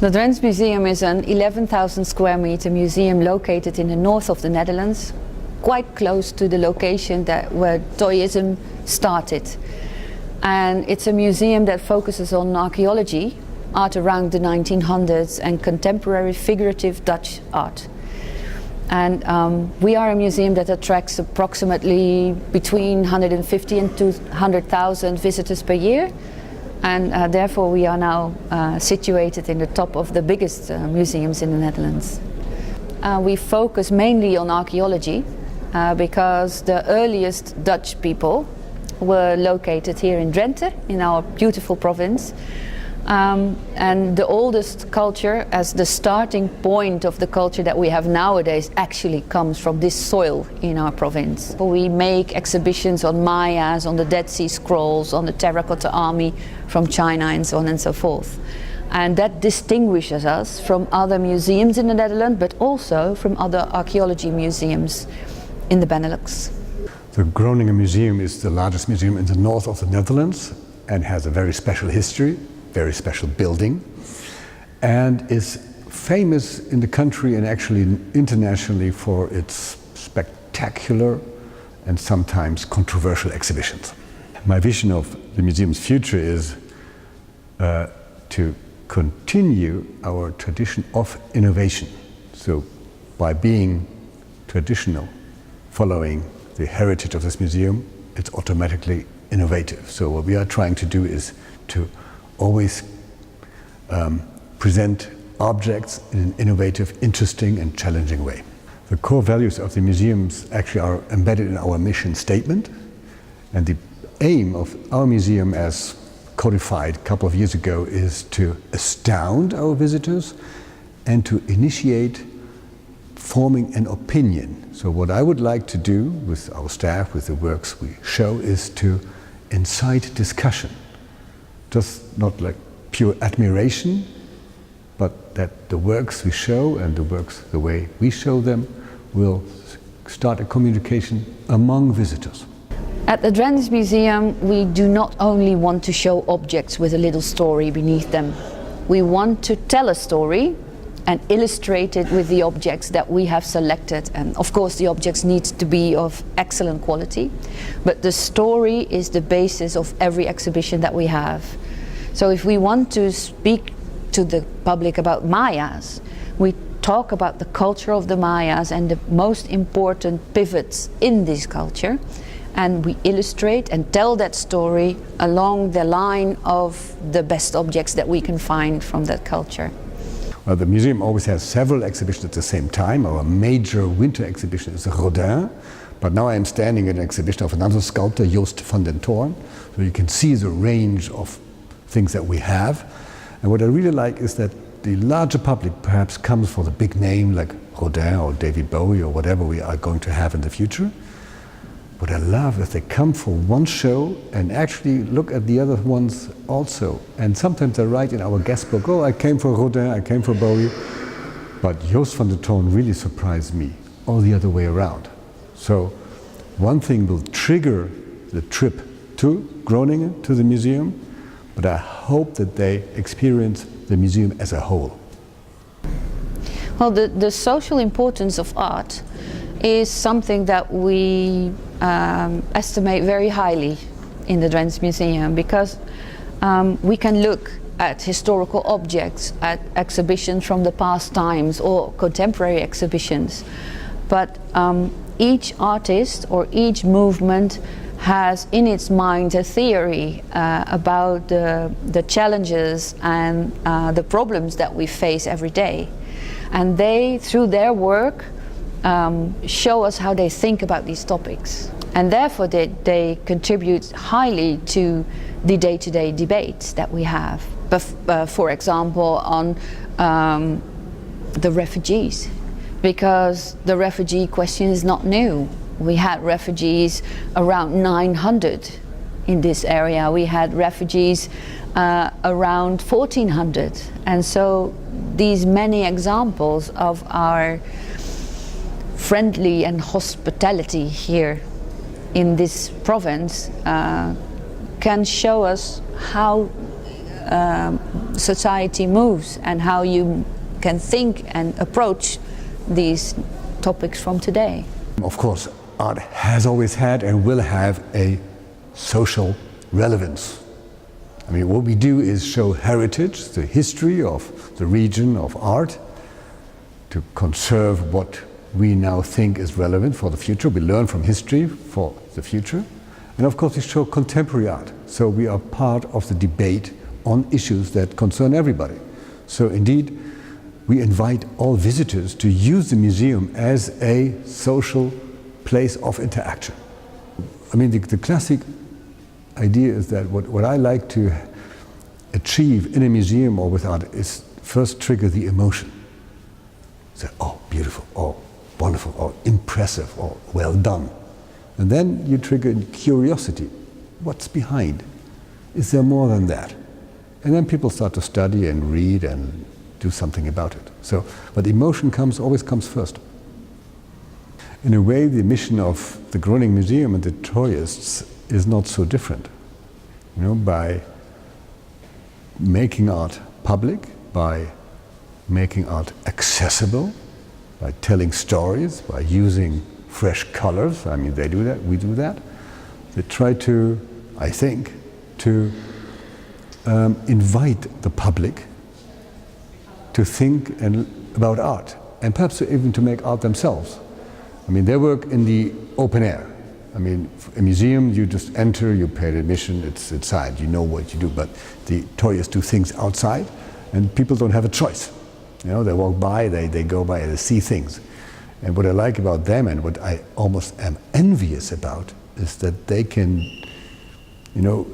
The Drents Museum is an 11,000 square meter museum located in the north of the Netherlands, quite close to the location where Toyism started. And it's a museum that focuses on archaeology, art around the 1900s, and contemporary figurative Dutch art. And we are a museum that attracts approximately between 150 and 200,000 visitors per year. And therefore we are now situated in the top of the biggest museums in the Netherlands. We focus mainly on archaeology because the earliest Dutch people were located here in Drenthe, in our beautiful province. And the oldest culture, as the starting point of the culture that we have nowadays, actually comes from this soil in our province. We make exhibitions on Mayas, on the Dead Sea Scrolls, on the Terracotta Army from China, and so on and so forth. And that distinguishes us from other museums in the Netherlands, but also from other archaeology museums in the Benelux. The Groninger Museum is the largest museum in the north of the Netherlands and has a very special history, very special building, and is famous in the country and actually internationally for its spectacular and sometimes controversial exhibitions. My vision of the museum's future is to continue our tradition of innovation. So by being traditional, following the heritage of this museum, it's automatically innovative. So what we are trying to do is to always present objects in an innovative, interesting and challenging way. The core values of the museums actually are embedded in our mission statement, and the aim of our museum, as codified a couple of years ago, is to astound our visitors and to initiate forming an opinion. So what I would like to do with our staff, with the works we show, is to incite discussion. Just not like pure admiration, but that the works we show and the works the way we show them will start a communication among visitors. At the Drents Museum, we do not only want to show objects with a little story beneath them. We want to tell a story and illustrate it with the objects that we have selected. And of course the objects need to be of excellent quality, but the story is the basis of every exhibition that we have. So if we want to speak to the public about Mayas, we talk about the culture of the Mayas and the most important pivots in this culture, and we illustrate and tell that story along the line of the best objects that we can find from that culture. Well, the museum always has several exhibitions at the same time. Our major winter exhibition is Rodin, but now I am standing in an exhibition of another sculptor, Joost van den Toorn, so you can see the range of things that we have. And what I really like is that the larger public perhaps comes for the big name like Rodin or David Bowie or whatever we are going to have in the future. What I love is they come for one show and actually look at the other ones also. And sometimes they write in our guest book, oh, I came for Rodin, I came for Bowie. But Joost van den Toorn really surprised me, all the other way around. So one thing will trigger the trip to Groningen, to the museum, but I hope that they experience the museum as a whole. Well, the social importance of art is something that we estimate very highly in the Drents Museum, because we can look at historical objects, at exhibitions from the past times or contemporary exhibitions, but each artist or each movement has in its mind a theory about the challenges and the problems that we face every day. And they, through their work, show us how they think about these topics. And therefore they contribute highly to the day-to-day debates that we have. For example, on the refugees, because the refugee question is not new. We had refugees around 900 in this area. We had refugees around 1400. And so these many examples of our friendly and hospitality here in this province can show us how society moves and how you can think and approach these topics from today. Of course, art has always had and will have a social relevance. I mean, what we do is show heritage, the history of the region of art, to conserve what we now think is relevant for the future. We learn from history for the future. And of course we show contemporary art. So we are part of the debate on issues that concern everybody. So indeed, we invite all visitors to use the museum as a social place of interaction. I mean, the classic idea is that what I like to achieve in a museum or with art is first trigger the emotion. Say, oh, beautiful, oh, wonderful, oh, impressive, oh, well done. And then you trigger curiosity. What's behind? Is there more than that? And then people start to study and read and do something about it. So, but emotion always comes first. In a way, the mission of the Groninger Museum and the Toyists is not so different. You know, by making art public, by making art accessible, by telling stories, by using fresh colors. I mean, they do that, we do that. They try to, I think, to invite the public to think about art, and perhaps even to make art themselves. I mean, they work in the open air. I mean, a museum, you just enter, you pay admission, it's inside, you know what you do, but the Toyists do things outside, and people don't have a choice. You know, they walk by, they go by, they see things. And what I like about them, and what I almost am envious about, is that they can, you know,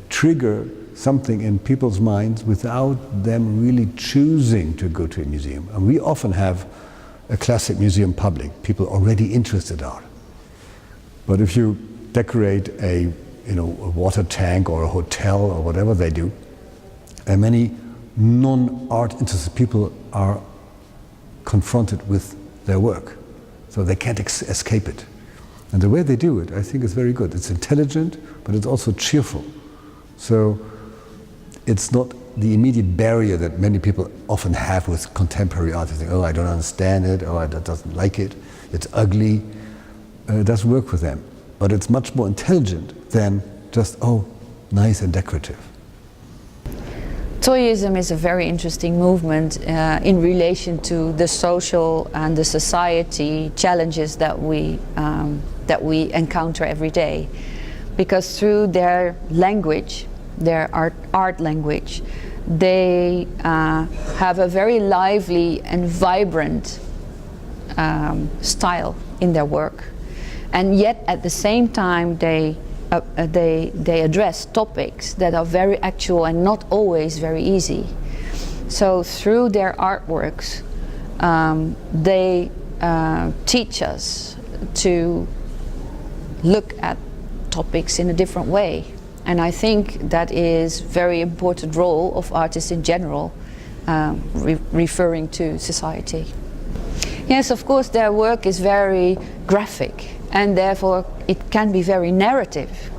trigger something in people's minds without them really choosing to go to a museum. And we often have a classic museum public, people already interested in art. But if you decorate a water tank or a hotel or whatever they do, and many non-art interested people are confronted with their work. So they can't escape it. And the way they do it, I think, is very good. It's intelligent, but it's also cheerful. So it's not the immediate barrier that many people often have with contemporary art. They think, oh, I don't understand it, oh, I don't like it, it's ugly. It doesn't work with them. But it's much more intelligent than just, oh, nice and decorative. Toyism is a very interesting movement in relation to the social and the society challenges that we encounter every day, because through their language, their art language, they have a very lively and vibrant style in their work, and yet at the same time they address topics that are very actual and not always very easy. So through their artworks, they teach us to look at topics in a different way. And I think that is a very important role of artists in general, referring to society. Yes, of course, their work is very graphic, and therefore it can be very narrative.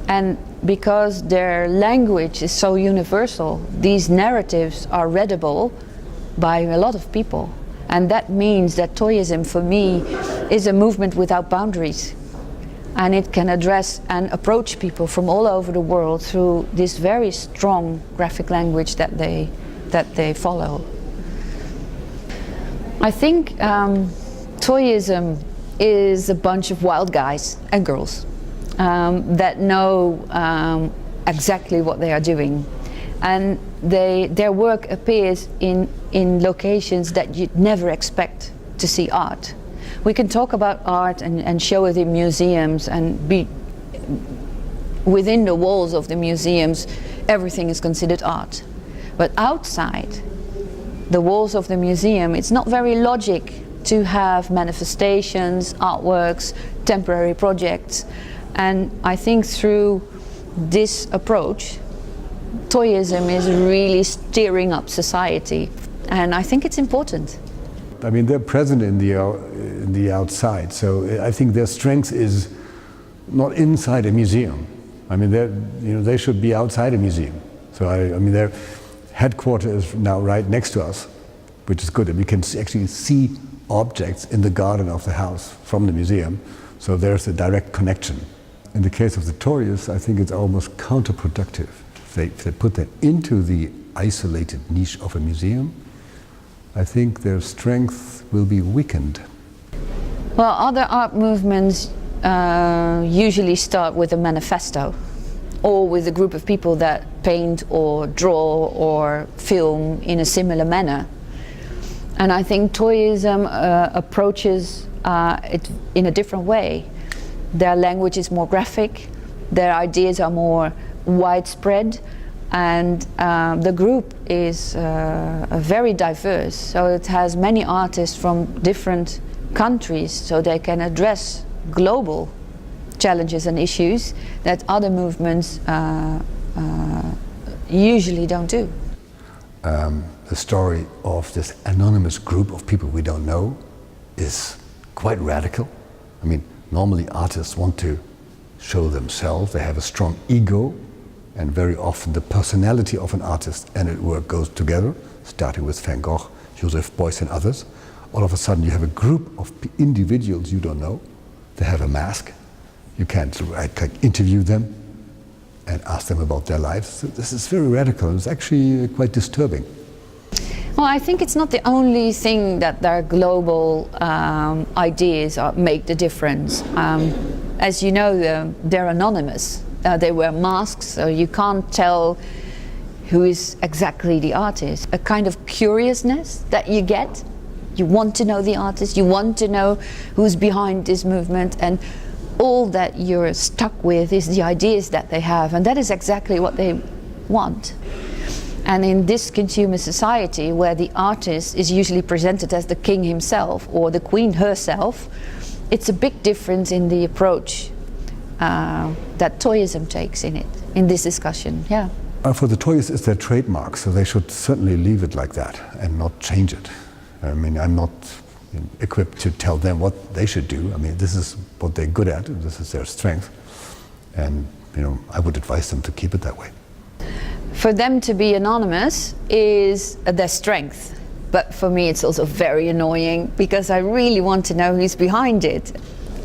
And because their language is so universal, these narratives are readable by a lot of people. And that means that Toyism, for me, is a movement without boundaries. And it can address and approach people from all over the world through this very strong graphic language that they follow. I think Toyism is a bunch of wild guys and girls that know exactly what they are doing, and their work appears in locations that you'd never expect to see art. We can talk about art and show it in museums, and be within the walls of the museums, everything is considered art. But outside the walls of the museum, it's not very logic to have manifestations, artworks, temporary projects. And I think through this approach, Toyism is really steering up society, and I think it's important. I mean, they're present in the outside, so I think their strength is not inside a museum. I mean, they should be outside a museum. So I mean, their headquarters is now right next to us, which is good. And we can actually see objects in the garden of the house from the museum. So there's a direct connection. In the case of the Tories, I think it's almost counterproductive. If they put them into the isolated niche of a museum, I think their strength will be weakened. Well, other art movements usually start with a manifesto, or with a group of people that paint or draw or film in a similar manner. And I think Toyism approaches it in a different way. Their language is more graphic, their ideas are more widespread, and the group is very diverse. So it has many artists from different countries, so they can address global challenges and issues that other movements usually don't do. The story of this anonymous group of people we don't know is quite radical. I mean, normally artists want to show themselves, they have a strong ego, and very often the personality of an artist and his work goes together, starting with Van Gogh, Joseph Beuys and others. All of a sudden you have a group of individuals you don't know, they have a mask, you can't interview them and ask them about their lives. So this is very radical, it's actually quite disturbing. Well, I think it's not the only thing that their global ideas make the difference. As you know, they're anonymous. They wear masks, so you can't tell who is exactly the artist. A kind of curiousness that you get. You want to know the artist, you want to know who's behind this movement, and all that you're stuck with is the ideas that they have, and that is exactly what they want. And in this consumer society, where the artist is usually presented as the king himself or the queen herself, it's a big difference in the approach that Toyism takes in it, in this discussion. Yeah. For the Toyists, it's their trademark, so they should certainly leave it like that and not change it. I mean, I'm not equipped to tell them what they should do. I mean, this is what they're good at, and this is their strength. And, you know, I would advise them to keep it that way. For them to be anonymous is their strength. But for me, it's also very annoying because I really want to know who's behind it.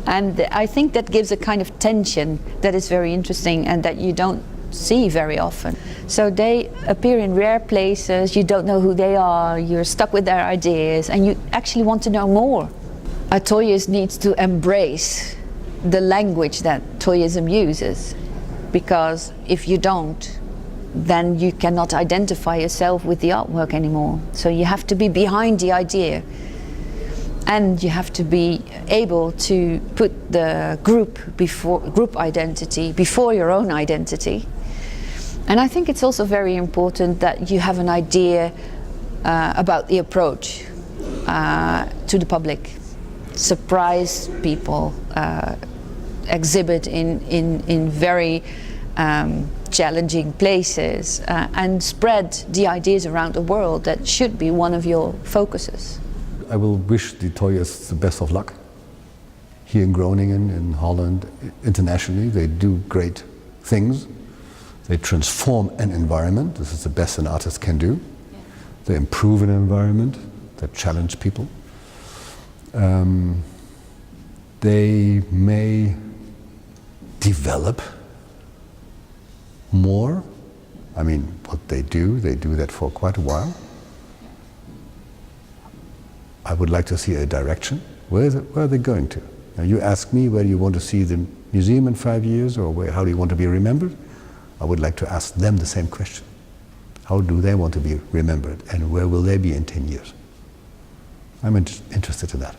And I think that gives a kind of tension that is very interesting and that you don't see very often. So they appear in rare places, you don't know who they are, you're stuck with their ideas, and you actually want to know more. A Toyist needs to embrace the language that Toyism uses, because if you don't, then you cannot identify yourself with the artwork anymore. So you have to be behind the idea, and you have to be able to put the group identity before your own identity. And I think it's also very important that you have an idea about the approach to the public. Surprise people, exhibit in very challenging places, and spread the ideas around the world. That should be one of your focuses. I will wish the Toyists the best of luck here in Groningen, in Holland, internationally. They do great things. They transform an environment. This is the best an artist can do. Yeah. They improve an environment. They challenge people. They may develop more. I mean, what they do that for quite a while. I would like to see a direction. Where are they going to? Now you ask me where you want to see the museum in 5 years, or how do you want to be remembered? I would like to ask them the same question. How do they want to be remembered, and where will they be in 10 years? I'm interested in that.